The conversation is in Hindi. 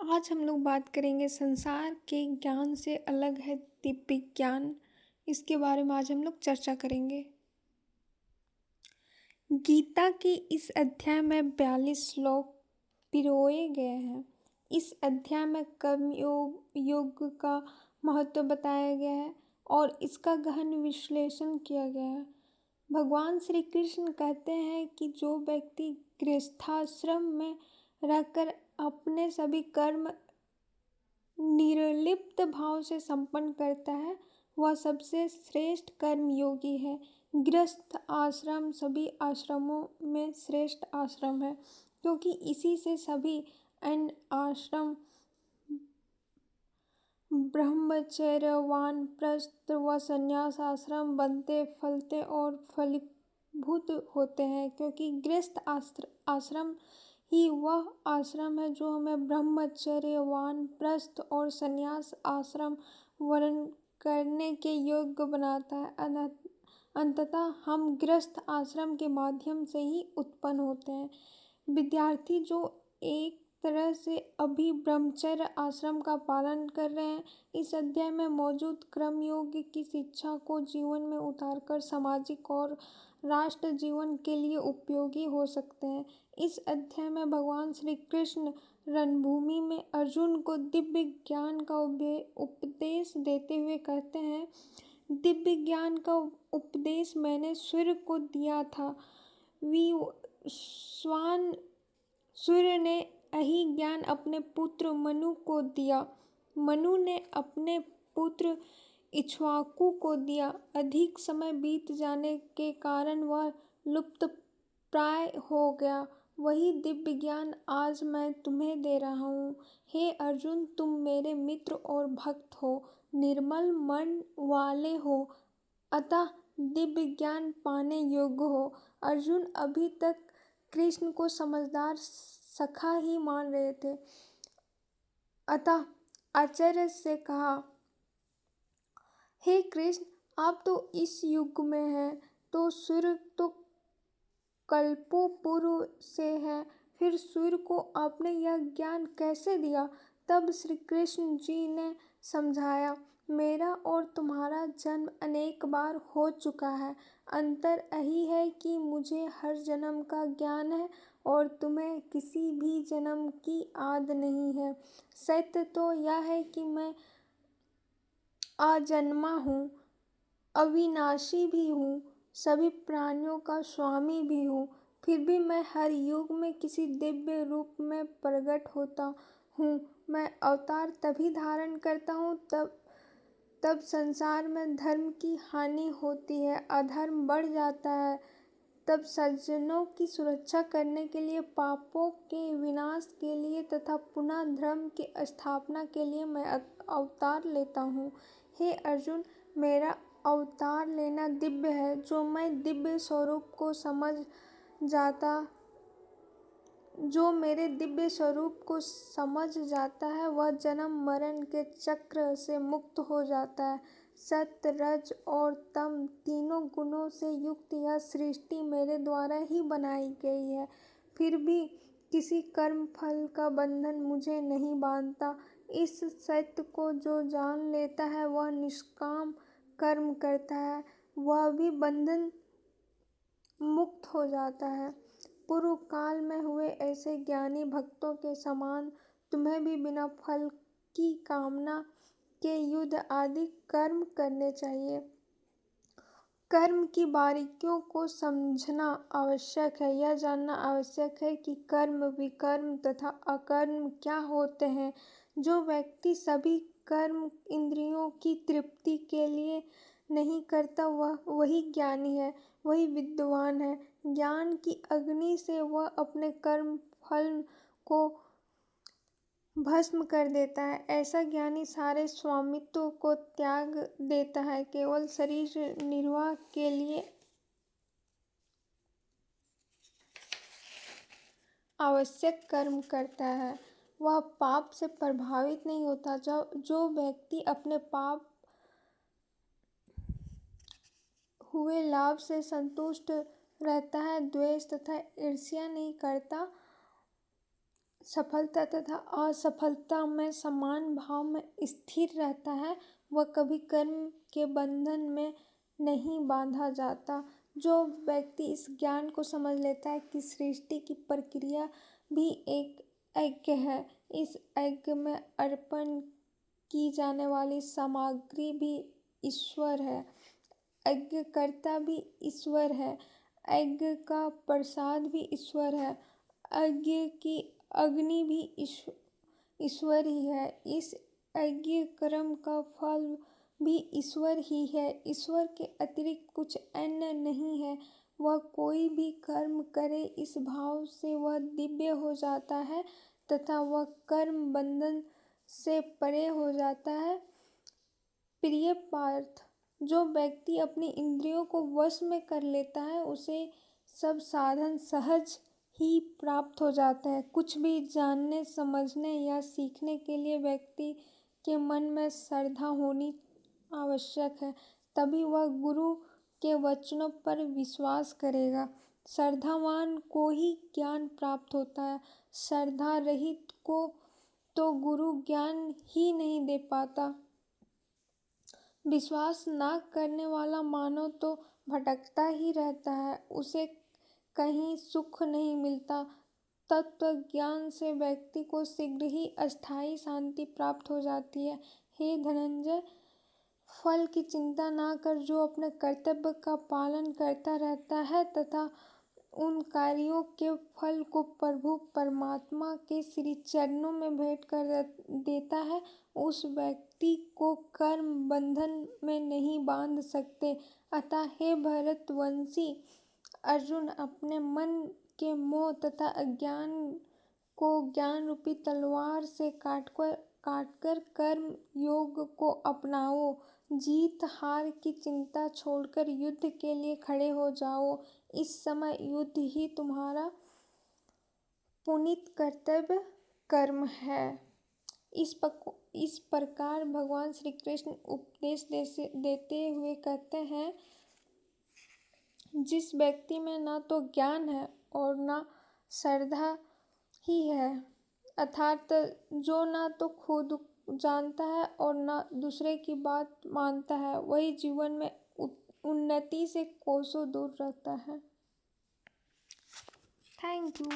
आज हम लोग बात करेंगे संसार के ज्ञान से अलग है दिव्य ज्ञान। इसके बारे में आज हम लोग चर्चा करेंगे। गीता के इस अध्याय में 42 श्लोक पिरोए गए हैं। इस अध्याय में कर्म योग का महत्व बताया गया है और इसका गहन विश्लेषण किया गया है। भगवान श्री कृष्ण कहते हैं कि जो व्यक्ति गृहस्थाश्रम में रहकर अपने सभी कर्म निर्लिप्त भाव से संपन्न करता है वह सबसे श्रेष्ठ कर्मयोगी है। गृहस्थ आश्रम सभी आश्रमों में श्रेष्ठ आश्रम है, क्योंकि इसी से सभी अन्य आश्रम ब्रह्मचर्य वानप्रस्थ व संन्यास आश्रम बनते फलते और फलीभूत होते हैं। क्योंकि गृहस्थ आश्रम ही वह आश्रम है जो हमें ब्रह्मचर्य वानप्रस्थ और संन्यास आश्रम वर्ण करने के योग्य बनाता है। अंततः हम गृहस्थ आश्रम के माध्यम से ही उत्पन्न होते हैं। विद्यार्थी जो एक तरह से अभी ब्रह्मचर्य आश्रम का पालन कर रहे हैं, इस अध्याय में मौजूद कर्मयोग की शिक्षा को जीवन में उतारकर सामाजिक और राष्ट्र जीवन के लिए उपयोगी हो सकते हैं। इस अध्याय में भगवान श्री कृष्ण रणभूमि में अर्जुन को दिव्य ज्ञान का उपदेश देते हुए कहते हैं, दिव्य ज्ञान का उपदेश मैंने सूर्य को दिया था। विश्वान सूर्य ने यही ज्ञान अपने पुत्र मनु को दिया। मनु ने अपने पुत्र इक्ष्वाकु को दिया। अधिक समय बीत जाने के कारण वह लुप्त प्राय हो गया। वही दिव्य ज्ञान आज मैं तुम्हें दे रहा हूँ। हे अर्जुन, तुम मेरे मित्र और भक्त हो, निर्मल मन वाले हो, अतः दिव्य ज्ञान पाने योग्य हो। अर्जुन अभी तक कृष्ण को समझदार सखा ही मान रहे थे, अतः आचार्य से कहा, हे कृष्ण, आप तो इस युग में हैं, तो सूर्य तो कल्पों पूर्व से है, फिर सूर्य को आपने यह ज्ञान कैसे दिया? तब श्री कृष्ण जी ने समझाया, मेरा और तुम्हारा जन्म अनेक बार हो चुका है। अंतर यही है कि मुझे हर जन्म का ज्ञान है और तुम्हें किसी भी जन्म की आद नहीं है। सत्य तो यह है कि मैं अजन्मा हूँ, अविनाशी भी हूँ, सभी प्राणियों का स्वामी भी हूँ। फिर भी मैं हर युग में किसी दिव्य रूप में प्रकट होता हूँ। मैं अवतार तभी धारण करता हूँ तब संसार में धर्म की हानि होती है, अधर्म बढ़ जाता है। तब सज्जनों की सुरक्षा करने के लिए, पापों के विनाश के लिए तथा पुनः धर्म की स्थापना के लिए मैं अवतार लेता हूँ। हे अर्जुन, मेरा अवतार लेना दिव्य है। जो मेरे दिव्य स्वरूप को समझ जाता है वह जन्म मरण के चक्र से मुक्त हो जाता है। सत्य, रज और तम तीनों गुणों से युक्त यह सृष्टि मेरे द्वारा ही बनाई गई है। फिर भी किसी कर्म फल का बंधन मुझे नहीं बांधता। इस सत्य को जो जान लेता है वह निष्काम कर्म करता है, वह भी बंधन मुक्त हो जाता है। पूर्व काल में हुए ऐसे ज्ञानी भक्तों के समान तुम्हें भी बिना फल की कामना के युद्ध आदि कर्म करने चाहिए। कर्म की बारीकियों को समझना आवश्यक है। यह जानना आवश्यक है कि कर्म, विकर्म तथा अकर्म क्या होते हैं। जो व्यक्ति सभी कर्म इंद्रियों की तृप्ति के लिए नहीं करता वही ज्ञानी है, वही विद्वान है। ज्ञान की अग्नि से वह अपने कर्म फल को भस्म कर देता है। ऐसा ज्ञानी सारे स्वामित्व को त्याग देता है, केवल शरीर निर्वाह के लिए आवश्यक कर्म करता है। वह पाप से प्रभावित नहीं होता। जो व्यक्ति अपने पाप हुए लाभ से संतुष्ट रहता है, द्वेष तथा ईर्ष्या नहीं करता, सफलता तथा असफलता में समान भाव में स्थिर रहता है, वह कभी कर्म के बंधन में नहीं बांधा जाता। जो व्यक्ति इस ज्ञान को समझ लेता है कि सृष्टि की प्रक्रिया भी एक यज्ञ है, इस यज्ञ में अर्पण की जाने वाली सामग्री भी ईश्वर है, यज्ञकर्ता भी ईश्वर है, यज्ञ का प्रसाद भी ईश्वर है, यज्ञ की अग्नि भी ईश्वर ही है, इस यज्ञ कर्म का फल भी ईश्वर ही है। ईश्वर के अतिरिक्त कुछ अन्य नहीं है। वह कोई भी कर्म करे इस भाव से वह दिव्य हो जाता है तथा वह कर्म बंधन से परे हो जाता है। प्रिय पार्थ, जो व्यक्ति अपनी इंद्रियों को वश में कर लेता है उसे सब साधन सहज ही प्राप्त हो जाते हैं। कुछ भी जानने, समझने या सीखने के लिए व्यक्ति के मन में श्रद्धा होनी आवश्यक है, तभी वह गुरु के वचनों पर विश्वास करेगा। श्रद्धावान को ही ज्ञान प्राप्त होता है, श्रद्धा रहित को तो गुरु ज्ञान ही नहीं दे पाता। विश्वास न करने वाला मानव तो भटकता ही रहता है, उसे कहीं सुख नहीं मिलता। तत्व ज्ञान से व्यक्ति को शीघ्र ही अस्थायी शांति प्राप्त हो जाती है। हे धनंजय, फल की चिंता ना कर, जो अपने कर्तव्य का पालन करता रहता है तथा उन कार्यों के फल को प्रभु परमात्मा के श्री चरणों में भेंट कर देता है, उस व्यक्ति को कर्म बंधन में नहीं बांध सकते। अतः हे भरतवंशी अर्जुन, अपने मन के मोह तथा अज्ञान को ज्ञान रूपी तलवार से काटकर कर्म योग को अपनाओ। जीत हार की चिंता छोड़कर युद्ध के लिए खड़े हो जाओ। इस समय युद्ध ही तुम्हारा पुनीत कर्तव्य कर्म है। इस प्रकार भगवान श्री कृष्ण उपदेश देते हुए कहते हैं, जिस व्यक्ति में ना तो ज्ञान है और ना श्रद्धा ही है, अर्थात जो ना तो खुद जानता है और ना दूसरे की बात मानता है, वही जीवन में उन्नति से कोसों दूर रहता है। Thank you.